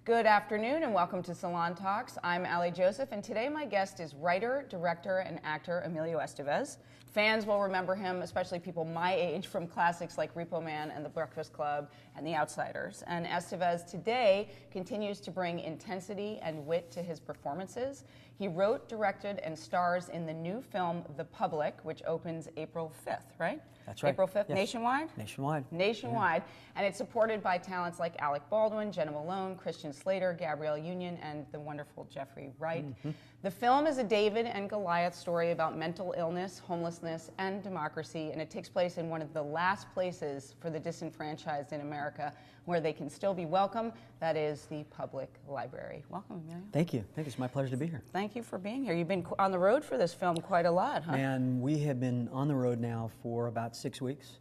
Good afternoon and welcome to Salon Talks. I'm Alli Joseph, and today my guest is writer, director, and actor Emilio Estevez. Fans will remember him, especially people my age, from classics like Repo Man and The Breakfast Club and The Outsiders. And Estevez today continues to bring intensity and wit to his performances. He wrote, directed, and stars in the new film The Public, which opens April 5th, right? That's right. April 5th, yes. nationwide? Nationwide. Nationwide. Yeah. And it's supported by talents like Alec Baldwin, Jena Malone, Slater, Gabrielle Union, and the wonderful Jeffrey Wright. Mm-hmm. The film is a David and Goliath story about mental illness, homelessness, and democracy, and it takes place in one of the last places for the disenfranchised in America where they can still be welcome. That is the public library. Welcome, Emilio. Thank you. It's my pleasure to be here. Thank you for being here. You've been on the road for this film quite a lot, huh? And we have been on the road now for about 6 weeks.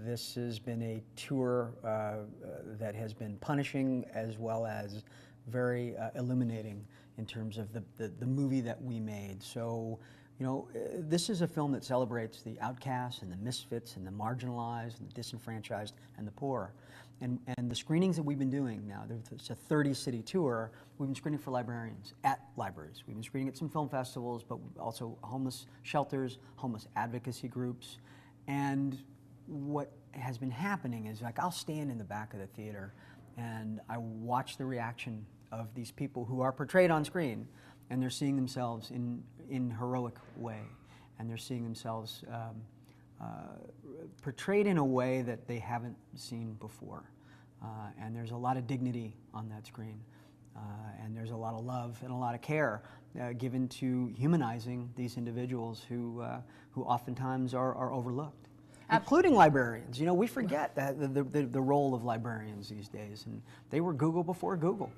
This has been a tour that has been punishing as well as very illuminating in terms of the movie that we made. So, you know, this is a film that celebrates the outcasts and the misfits and the marginalized and the disenfranchised and the poor. And the screenings that we've been doing now, it's a 30-city tour, we've been screening for librarians at libraries. We've been screening at some film festivals, but also homeless shelters, homeless advocacy groups. And what has been happening is, like, I'll stand in the back of the theater and I watch the reaction of these people who are portrayed on screen, and they're seeing themselves in heroic way, and they're seeing themselves portrayed in a way that they haven't seen before. And there's a lot of dignity on that screen, and there's a lot of love and a lot of care given to humanizing these individuals who oftentimes are overlooked, including librarians. You know, we forget that the role of librarians these days, and they were Google before Google.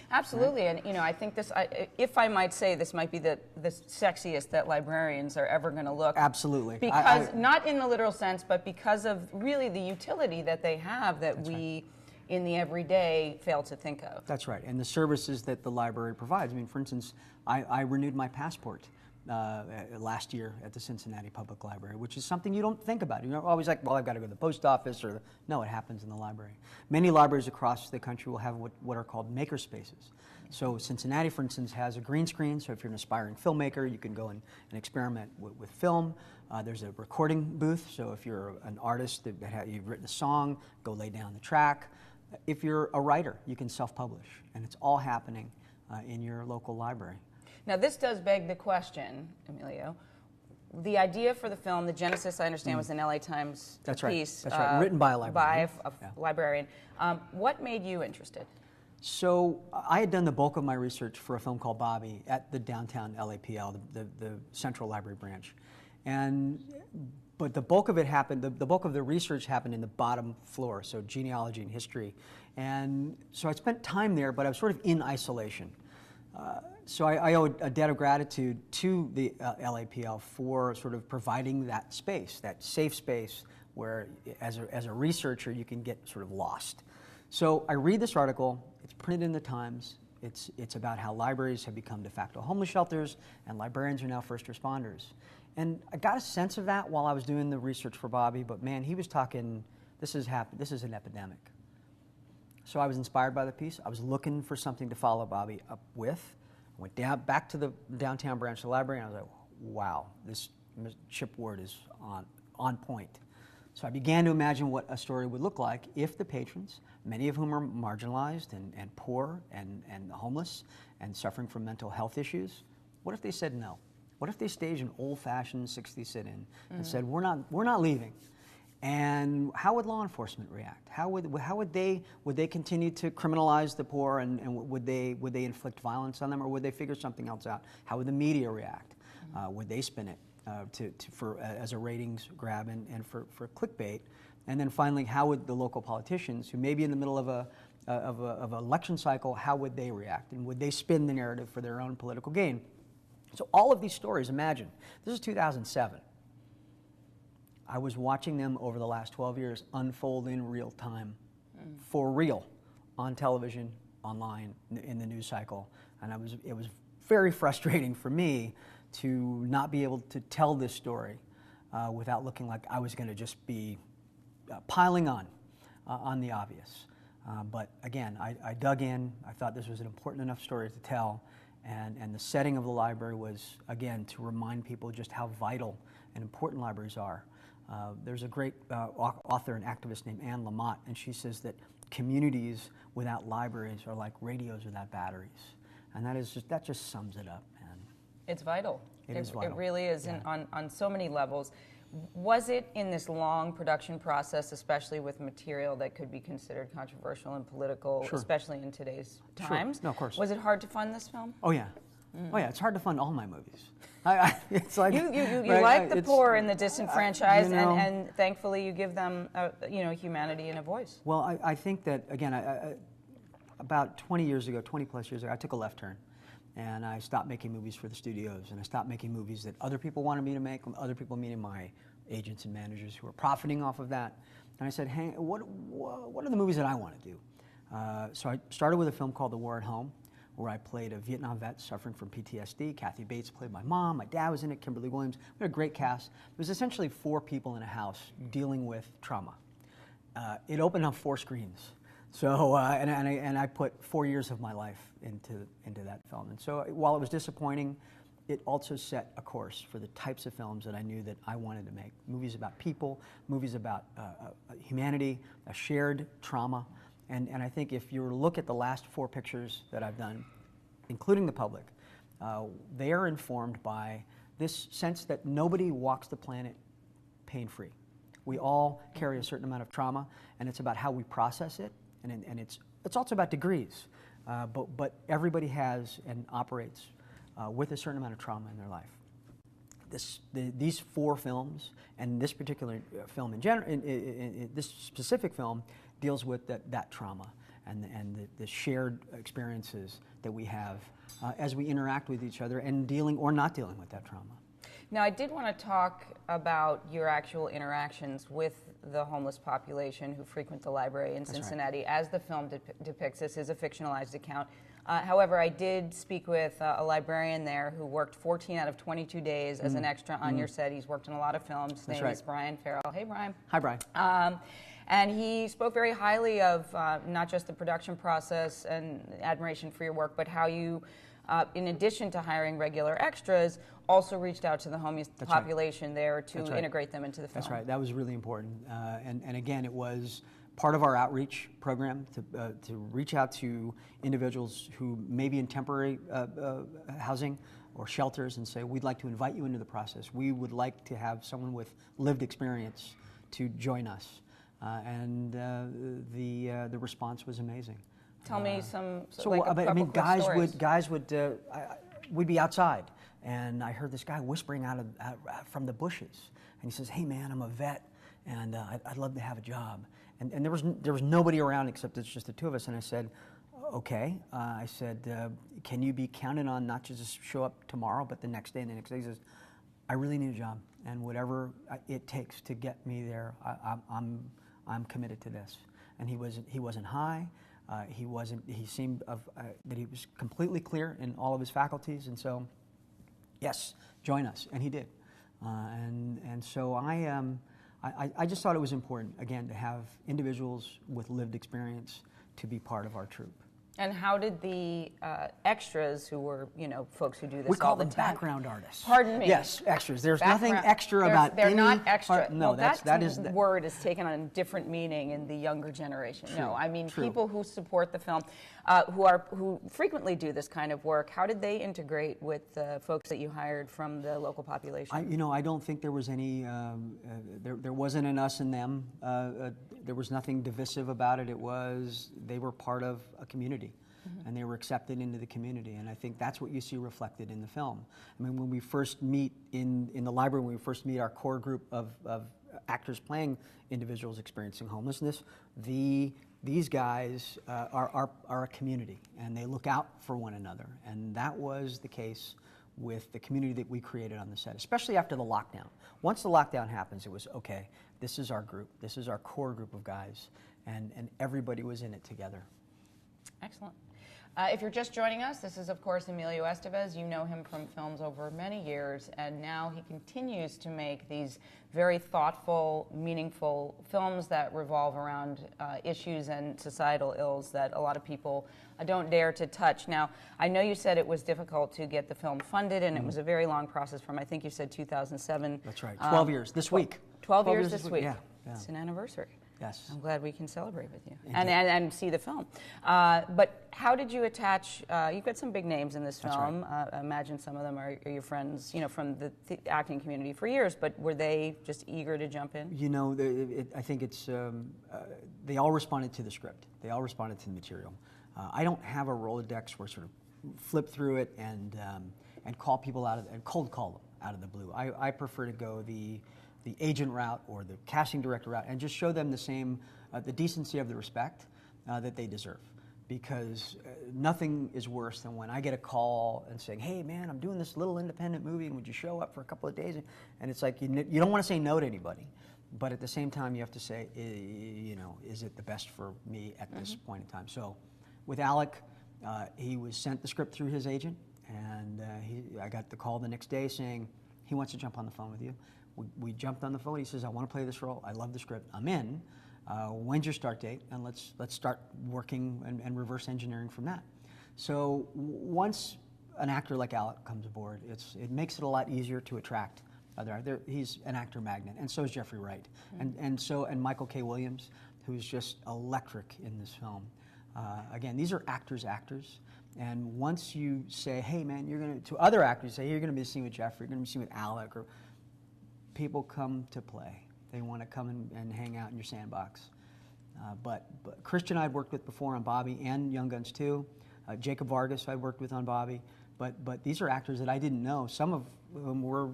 Absolutely, and you know, I think this, if I might say, this might be the sexiest that librarians are ever going to look. Absolutely. Because, not in the literal sense, but because of really the utility that they have that we, right, in the everyday, fail to think of. That's right, and the services that the library provides. I mean, for instance, I renewed my passport last year at the Cincinnati Public Library, which is something you don't think about. You're always like, well, I've got to go to the post office, or no, it happens in the library. Many libraries across the country will have what are called maker spaces. So Cincinnati, for instance, has a green screen, so if you're an aspiring filmmaker, you can go and experiment with film. There's a recording booth, so if you're an artist that you've written a song, go lay down the track. If you're a writer, you can self-publish, and it's all happening in your local library. Now, this does beg the question, Emilio. The idea for the film, the genesis, I understand, was an LA Times piece. That's right, written by a librarian. Librarian. What made you interested? So I had done the bulk of my research for a film called Bobby at the downtown LAPL, the Central Library branch. But the bulk of it happened, the bulk of the research happened in the bottom floor, so genealogy and history. And so I spent time there, but I was sort of in isolation. So I owe a debt of gratitude to the LAPL for sort of providing that space, that safe space where as a researcher you can get sort of lost. So I read this article, it's printed in the Times, it's about how libraries have become de facto homeless shelters and librarians are now first responders. And I got a sense of that while I was doing the research for Bobby, but man, he was talking, this is an epidemic. So I was inspired by the piece. I was looking for something to follow Bobby up with. I went back to the downtown branch of the library, and I was like, wow, this Chip Ward is on point. So I began to imagine what a story would look like if the patrons, many of whom are marginalized and poor and homeless and suffering from mental health issues, what if they said no? What if they staged an old-fashioned 60 sit-in and said, we're not leaving? And how would law enforcement react? How would they continue to criminalize the poor, and would they inflict violence on them, or would they figure something else out? How would the media react? Would they spin it as a ratings grab and for clickbait? And then finally, how would the local politicians, who may be in the middle of an election cycle, how would they react? And would they spin the narrative for their own political gain? So all of these stories, imagine, this is 2007. I was watching them over the last 12 years unfold in real time, for real, on television, online, in the news cycle. And it was very frustrating for me to not be able to tell this story without looking like I was going to just be piling on the obvious. But again, I dug in. I thought this was an important enough story to tell. And the setting of the library was, again, to remind people just how vital and important libraries are. There's a great author and activist named Anne Lamott, and she says that communities without libraries are like radios without batteries. And that just sums it up, man. It's vital. It is vital. It really is, yeah. on so many levels. Was it in this long production process, especially with material that could be considered controversial and political, Sure. especially in today's times? Sure. No, of course. Was it hard to fund this film? Oh yeah. Oh yeah, it's hard to fund all my movies. It's like you right, like the poor and the disenfranchised, and thankfully you give them humanity and a voice. Well, I think that again, about 20 plus years ago, I took a left turn, and I stopped making movies for the studios, and I stopped making movies that other people wanted me to make, other people meaning my agents and managers who were profiting off of that. And I said, hey, what are the movies that I want to do? So I started with a film called The War at Home, where I played a Vietnam vet suffering from PTSD. Kathy Bates played my mom. My dad was in it. Kimberly Williams. We had a great cast. It was essentially 4 people in a house dealing with trauma. It opened up 4 screens. So and I put 4 years of my life into that film. And so while it was disappointing, it also set a course for the types of films that I knew that I wanted to make. Movies about people, movies about humanity, a shared trauma. And I think if you were to look at the last 4 pictures that I've done, including the public, they are informed by this sense that nobody walks the planet pain-free. We all carry a certain amount of trauma, and it's about how we process it, and it's also about degrees. But everybody has and operates with a certain amount of trauma in their life. These 4 films, and this particular film in general, this specific film, deals with that trauma and the shared experiences that we have as we interact with each other and dealing or not dealing with that trauma. Now, I did want to talk about your actual interactions with the homeless population who frequent the library in Cincinnati. Right. As the film depicts, this is a fictionalized account. However, I did speak with a librarian there who worked 14 out of 22 days as an extra on your set. He's worked in a lot of films. His name is Brian Farrell. Hey, Brian. Hi, Brian. And he spoke very highly of not just the production process and admiration for your work, but how you, in addition to hiring regular extras, also reached out to the homeless population there to integrate them into the film. That's right. That was really important. And again, it was part of our outreach program to reach out to individuals who may be in temporary housing or shelters and say, we'd like to invite you into the process. We would like to have someone with lived experience to join us. And the response was amazing. Tell me some. We'd be outside, and I heard this guy whispering out from the bushes, and he says, "Hey man, I'm a vet, and I'd love to have a job." And there was nobody around except it's just the 2 of us. And I said, "Okay." I said, "Can you be counted on not to just show up tomorrow, but the next day and the next day?" He says, "I really need a job, and whatever it takes to get me there, I'm committed to this." And he wasn't high. He seemed that he was completely clear in all of his faculties. And so, yes, join us. And he did. And so I just thought it was important, again, to have individuals with lived experience to be part of our troupe. And how did the extras, who were, folks who do this all the time? We call them background artists. Pardon me. Yes, extras. There's nothing extra about they're any not extra. part. No, that word is taken on a different meaning in the younger generation. True, no, I mean true. People who support the film, who frequently do this kind of work. How did they integrate with the folks that you hired from the local population? I don't think there was any. There wasn't an us and them. There was nothing divisive about it. They were part of a community. Mm-hmm. And they were accepted into the community, and I think that's what you see reflected in the film. I mean, when we first meet in the library, when we first meet our core group of actors playing individuals experiencing homelessness, these guys are a community, and they look out for one another, and that was the case with the community that we created on the set, especially after the lockdown. Once the lockdown happens, it was, okay, this is our group, this is our core group of guys, and everybody was in it together. Excellent. If you're just joining us, this is, of course, Emilio Estevez. You know him from films over many years, and now he continues to make these very thoughtful, meaningful films that revolve around issues and societal ills that a lot of people don't dare to touch. Now, I know you said it was difficult to get the film funded, and it was a very long process from, I think you said 2007. That's right, 12 years, this week. 12 years this week. Yeah. It's an anniversary. Yes. I'm glad we can celebrate with you and see the film. But how did you attach, you've got some big names in this film. Right. I imagine some of them are your friends, from the acting community for years, but were they just eager to jump in? I think it's, they all responded to the script. They all responded to the material. I don't have a Rolodex where I sort of flip through it and call people and cold call them out of the blue. I prefer to go the agent route or the casting director route and just show them the same, the decency of the respect that they deserve. Because nothing is worse than when I get a call and saying, hey man, I'm doing this little independent movie and would you show up for a couple of days? And it's like, you don't want to say no to anybody. But at the same time, you have to say, is it the best for me at this point in time? So with Alec, he was sent the script through his agent, and I got the call the next day saying he wants to jump on the phone with you. We jumped on the phone. He says, I want to play this role. I love the script. I'm in. When's your start date? And let's start working and reverse engineering from that. So once an actor like Alec comes aboard, it makes it a lot easier to attract he's an actor magnet, and so is Jeffrey Wright, and Michael K. Williams, who's just electric in this film. Again, these are actors, and once you say, hey man, to other actors, say, hey, you're going to be seen with Jeffrey, you're going to be seen with Alec, or people come to play. They want to come and hang out in your sandbox. But Christian I'd worked with before on Bobby and Young Guns 2. Jacob Vargas I'd worked with on Bobby. But these are actors that I didn't know. Some of whom were,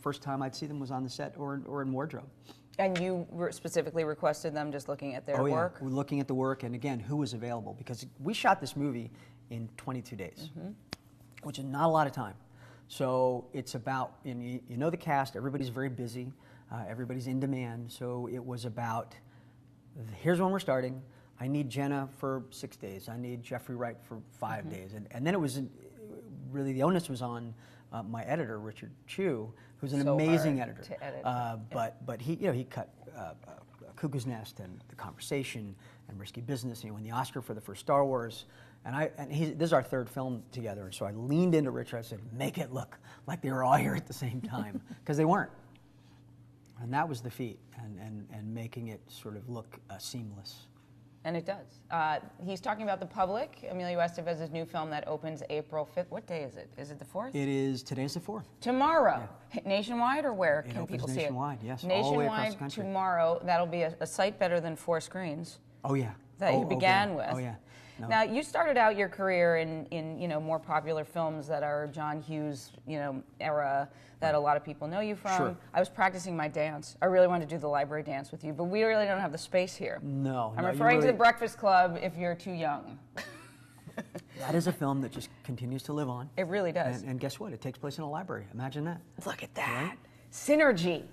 first time I'd see them was on the set or in wardrobe. And you specifically requested them just looking at their work? We're looking at the work, and again, who was available. Because we shot this movie in 22 days, which is not a lot of time. So it's about, you know the cast, everybody's very busy, everybody's in demand. So it was about, here's when we're starting. I need Jena for 6 days. I need Jeffrey Wright for 5 days. And then it was, really the onus was on my editor, Richard Chu, who's an amazing editor. To edit. But he cut Cuckoo's Nest and The Conversation and Risky Business. He won the Oscar for the first Star Wars. This is our third film together, and so I leaned into Richard. I said, make it look like they were all here at the same time, because they weren't. And that was the feat, and making it sort of look seamless. And it does. He's talking about The Public, Emilio Estevez's new film that opens April 5th. What day is it? Is it the 4th? Today's the 4th. Tomorrow. Yeah. Nationwide, or where can people see it? Nationwide, yes. Nationwide, all the way across the country. Tomorrow. That'll be a sight better than 4 screens. Oh, yeah. That you began with. Oh, yeah. No. Now, you started out your career in more popular films that are John Hughes, era that a lot of people know you from. Sure. I was practicing my dance. I really wanted to do the library dance with you, but we really don't have the space here. No. I'm referring to The Breakfast Club if you're too young. That is a film that just continues to live on. It really does. And guess what? It takes place in a library. Imagine that. Look at that. Right? Synergy.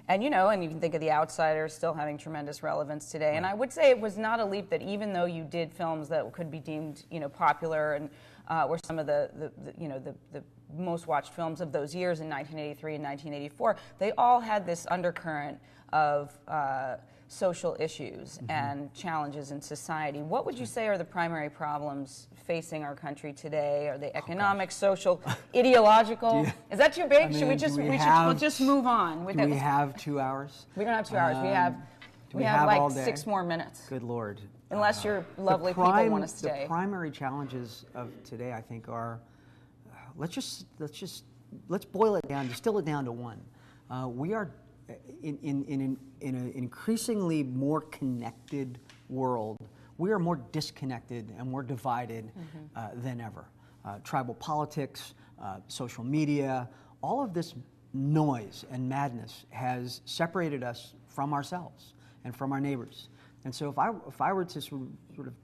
And and you can think of The Outsiders still having tremendous relevance today. Right. And I would say it was not a leap that even though you did films that could be deemed, popular and were some of the most watched films of those years in 1983 and 1984, they all had this undercurrent of social issues and challenges in society. What would you say are the primary problems facing our country today? Are they economic, social, ideological? Is that too big? Should we just move on? Do we have 2 hours? We don't have 2 hours. We have like 6 more minutes. Good Lord. Unless your lovely people want to stay. The primary challenges of today, I think, are let's boil it down, distill it down to one. We are in an increasingly more connected world. We are more disconnected and more divided than ever. Tribal politics, social media, all of this noise and madness has separated us from ourselves and from our neighbors. And so if I were to sort of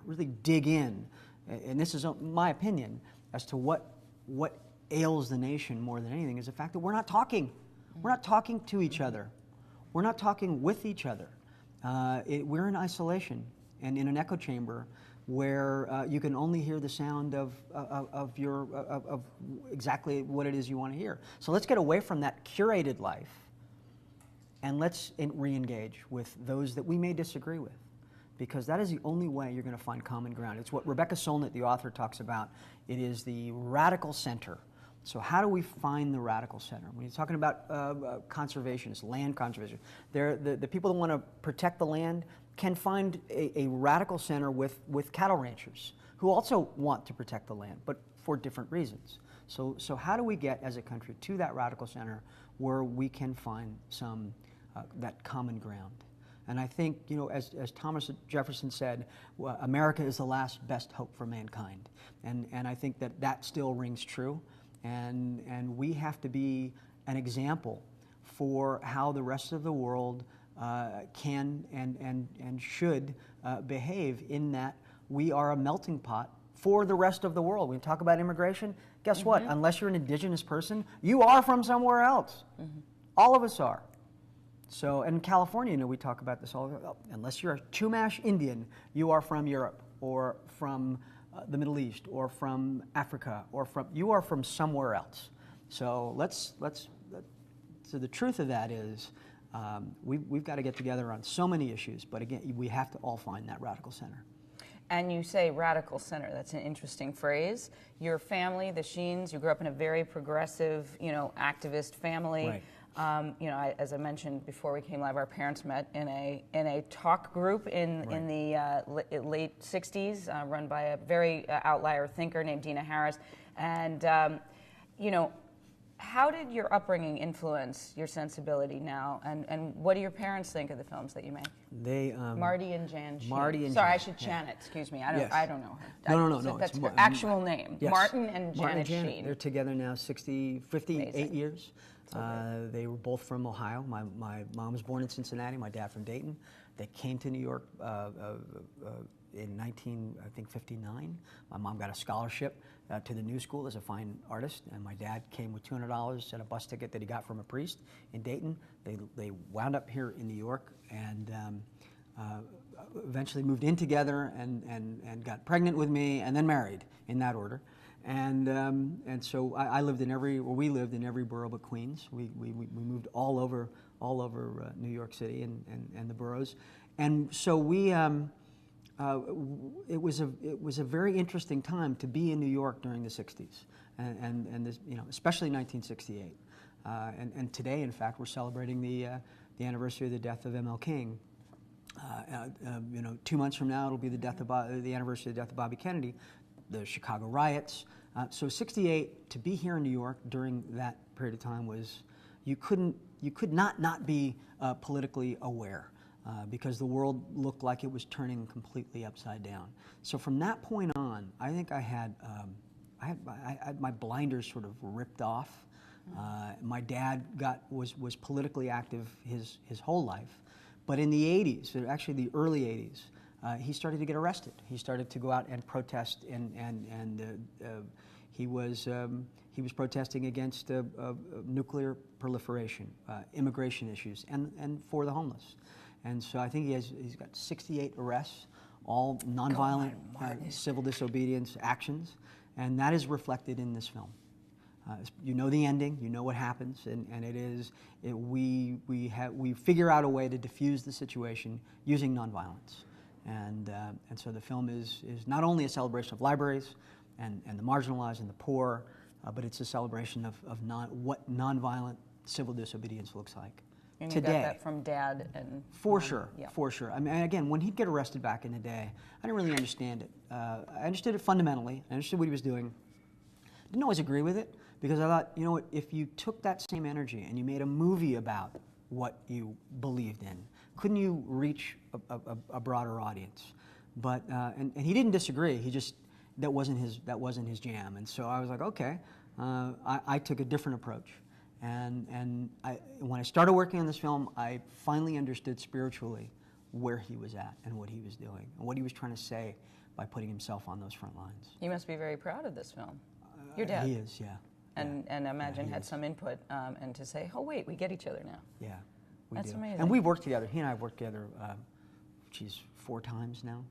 really dig in, and this is my opinion as to what ails the nation more than anything, is the fact that we're not talking. We're not talking to each other. We're not talking with each other. We're in isolation and in an echo chamber where you can only hear the sound of exactly what it is you want to hear. So let's get away from that curated life, and let's re-engage with those that we may disagree with, because that is the only way you're going to find common ground. It's what Rebecca Solnit, the author, talks about. It is the radical center. So how do we find the radical center? When you're talking about conservationists, land conservation, the people that want to protect the land can find a radical center with cattle ranchers who also want to protect the land, but for different reasons. So how do we get, as a country, to that radical center where we can find some that common ground? And I think, you know, as Thomas Jefferson said, America is the last best hope for mankind. And I think that still rings true. And we have to be an example for how the rest of the world can and should behave, in that we are a melting pot for the rest of the world. When we talk about immigration, guess what? Unless you're an indigenous person, you are from somewhere else. All of us are. So, in California, you know, we talk about this all the time. Unless you're a Chumash Indian, you are from Europe or from the Middle East or from Africa, or you are from somewhere else. So so the truth of that is we've got to get together on so many issues, but again, we have to all find that radical center. And you say radical center. That's an interesting phrase. Your family, the Sheens, you grew up in a very progressive, you know, activist family. Right. You know, as I mentioned before we came live, our parents met in a talk group in the late '60s, run by a very outlier thinker named Dina Harris. And you know, how did your upbringing influence your sensibility now? And what do your parents think of the films that you make? They Marty and Jan Sheen. Marty and Sorry, Jan, I should chant it. Excuse me. I don't know her. No. That's it's her actual name. Yes. Martin and Janet Sheen. They're together now 58 Amazing. years. They were both from Ohio. My mom was born in Cincinnati, my dad from Dayton. They came to New York in 1959. My mom got a scholarship to the New School as a fine artist, and my dad came with $200 and a bus ticket that he got from a priest in Dayton. They wound up here in New York, and eventually moved in together and got pregnant with me, and then married, in that order. And so we lived in every borough but Queens. We moved all over New York City and the boroughs, and so it was a very interesting time to be in New York during the '60s, and this, you know, especially 1968, and today, in fact, we're celebrating the anniversary of the death of M.L. King. You know, 2 months from now, it'll be the anniversary of the death of Bobby Kennedy. The Chicago Riots. So '68, to be here in New York during that period of time was, you could not be politically aware, because the world looked like it was turning completely upside down. So from that point on, I think I had my blinders sort of ripped off. My dad was politically active his whole life, but in the '80s, actually the early '80s, he started to get arrested. He started to go out and protest, and he was protesting against nuclear proliferation, immigration issues, and for the homeless. And so I think he's got 68 arrests, all nonviolent civil disobedience actions, and that is reflected in this film. You know the ending, you know what happens, and we figure out a way to diffuse the situation using nonviolence. And so the film is not only a celebration of libraries and the marginalized and the poor, but it's a celebration of what nonviolent civil disobedience looks like. And today. You got that from Dad and for sure, yeah. For sure. I mean, again, when he'd get arrested back in the day, I didn't really understand it. I understood it fundamentally. I understood what he was doing. Didn't always agree with it, because I thought, you know what, if you took that same energy and you made a movie about what you believed in, couldn't you reach a broader audience? But and he didn't disagree. He just that wasn't his jam. And so I was like, okay. I took a different approach. And when I started working on this film, I finally understood spiritually where he was at and what he was doing and what he was trying to say by putting himself on those front lines. You must be very proud of this film. Your dad. He is, yeah. And imagine had some input and to say, oh wait, we get each other now. Yeah, we That's do. amazing. And we've worked together. He and I have worked together, 4 times now.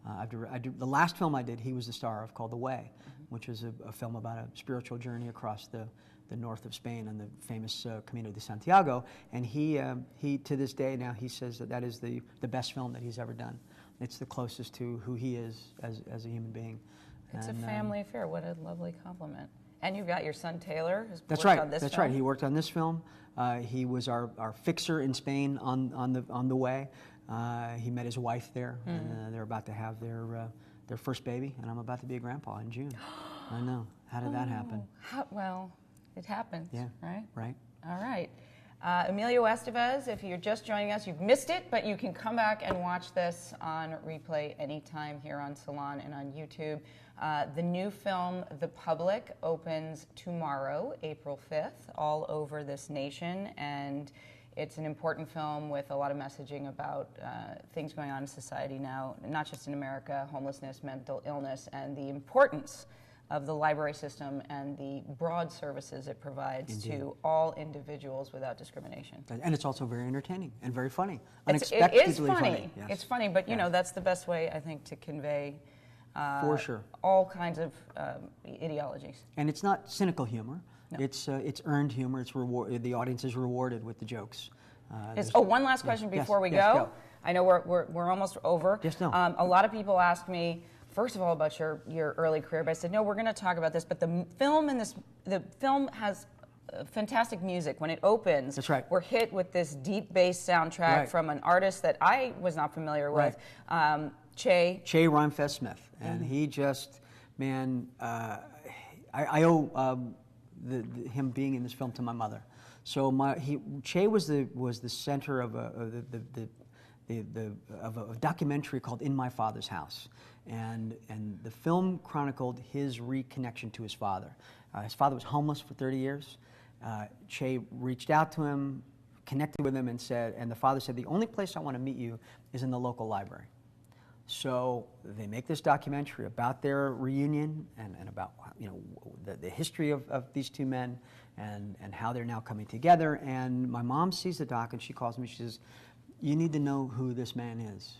The last film I did, he was the star of, called The Way, which is a film about a spiritual journey across the north of Spain and the famous Camino de Santiago. And he to this day now, he says that is the best film that he's ever done. It's the closest to who he is as a human being. It's a family affair. What a lovely compliment. And you've got your son Taylor, who's That's worked right. on this That's film. right. He worked on this film. He was our fixer in Spain on the way. He met his wife there, and they're about to have their first baby, and I'm about to be a grandpa in June. I know. How did that happen? Well, it happens. Yeah. Right. Right. All right. Emilio Estevez, if you're just joining us, you've missed it, but you can come back and watch this on replay anytime here on Salon and on YouTube. The new film, The Public, opens tomorrow, April 5th, all over this nation, and it's an important film with a lot of messaging about things going on in society now, not just in America, homelessness, mental illness, and the importance of the library system and the broad services it provides Indeed. to all individuals without discrimination. And it's also very entertaining and very funny. It Unexpectedly is funny. Yes. It's funny, but you know, that's the best way, I think, to convey For sure. all kinds of ideologies. And it's not cynical humor. No. It's earned humor. It's the audience is rewarded with the jokes. One last question before we go. I know we're almost over. Yes, no. A lot of people ask me, first of all, about your early career, but I said, no, we're going to talk about this. But the film has fantastic music. When it opens, That's right. we're hit with this deep bass soundtrack Right. from an artist that I was not familiar with, Che Rhymefest Smith, and he just, man, I owe him being in this film to my mother. So Che was the center of a documentary called In My Father's House, and the film chronicled his reconnection to his father. His father was homeless for 30 years. Che reached out to him, connected with him, and the father said, "The only place I want to meet you is in the local library." So they make this documentary about their reunion and about the history of these two men and how they're now coming together. And my mom sees the doc and she calls me. She says, "You need to know who this man is.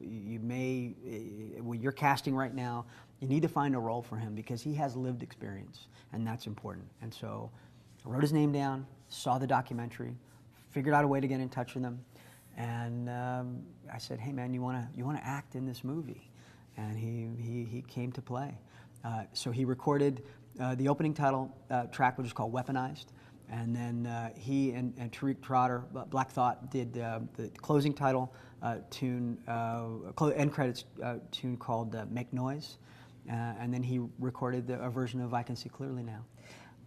You're casting right now. You need to find a role for him because he has lived experience, and that's important." And so I wrote his name down, saw the documentary, figured out a way to get in touch with him. And I said, "Hey man, you want to act in this movie?" And he came to play. So he recorded the opening title track, which is called "Weaponized," and then he and Tariq Trotter, Black Thought, did the closing title tune, end credits tune called "Make Noise," and then he recorded a version of "I Can See Clearly Now."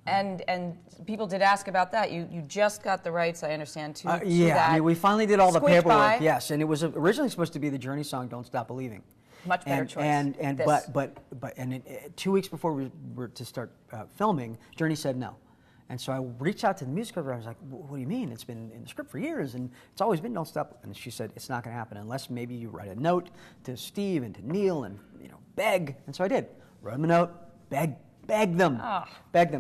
And people did ask about that. You just got the rights, I understand, to yeah, that. I mean, we finally did all the Squeaked paperwork. by. Yes, and it was originally supposed to be the Journey song "Don't Stop Believing." Much better choice. And This. but 2 weeks before we were to start filming, Journey said no. And so I reached out to the music director. I was like, "What do you mean? It's been in the script for years, and it's always been Don't Stop." And she said, "It's not going to happen unless maybe you write a note to Steve and to Neil and beg." And so I did. Wrote them a note, begged them,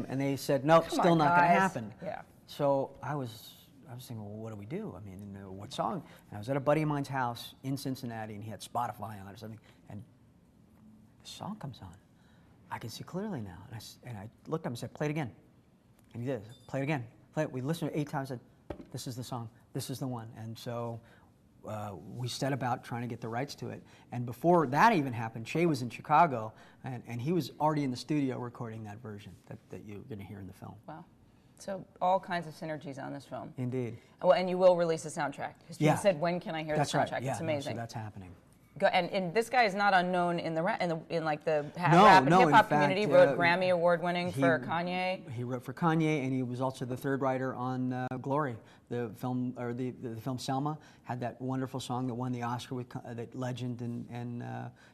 and they said, "No, still not going to happen." Yeah. So I was thinking, well, what do we do? I mean, what song? And I was at a buddy of mine's house in Cincinnati, and he had Spotify on or something, and the song comes on. I Can See Clearly Now. And I looked up and said, "Play it again." And he did. Play it again. Play it. We listened to it 8 times and said, "This is the song. This is the one." And so we set about trying to get the rights to it. And before that even happened, Che was in Chicago, and he was already in the studio recording that version that you're going to hear in the film. Wow. So all kinds of synergies on this film. Indeed. Well, and you will release the soundtrack. You said, when can I hear That's the soundtrack? Right. Yeah, it's amazing. So that's happening. And this guy is not unknown in the rap and No, hip in hop fact, community. Wrote Grammy Award winning for Kanye. He wrote for Kanye, and he was also the third writer on Glory, the film, or the film Selma had that wonderful song that won the Oscar with that Legend and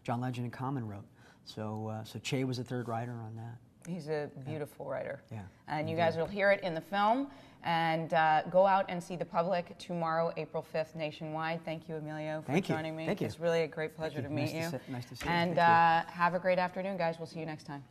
John Legend and Common wrote. So Che was the third writer on that. He's a beautiful writer. Yeah. And you guys will hear it in the film. And go out and see The Public tomorrow, April 5th, nationwide. Thank you, Emilio, for joining me. Thank you. It's really a great pleasure to meet you. Nice to see you. And have a great afternoon, guys. We'll see you next time.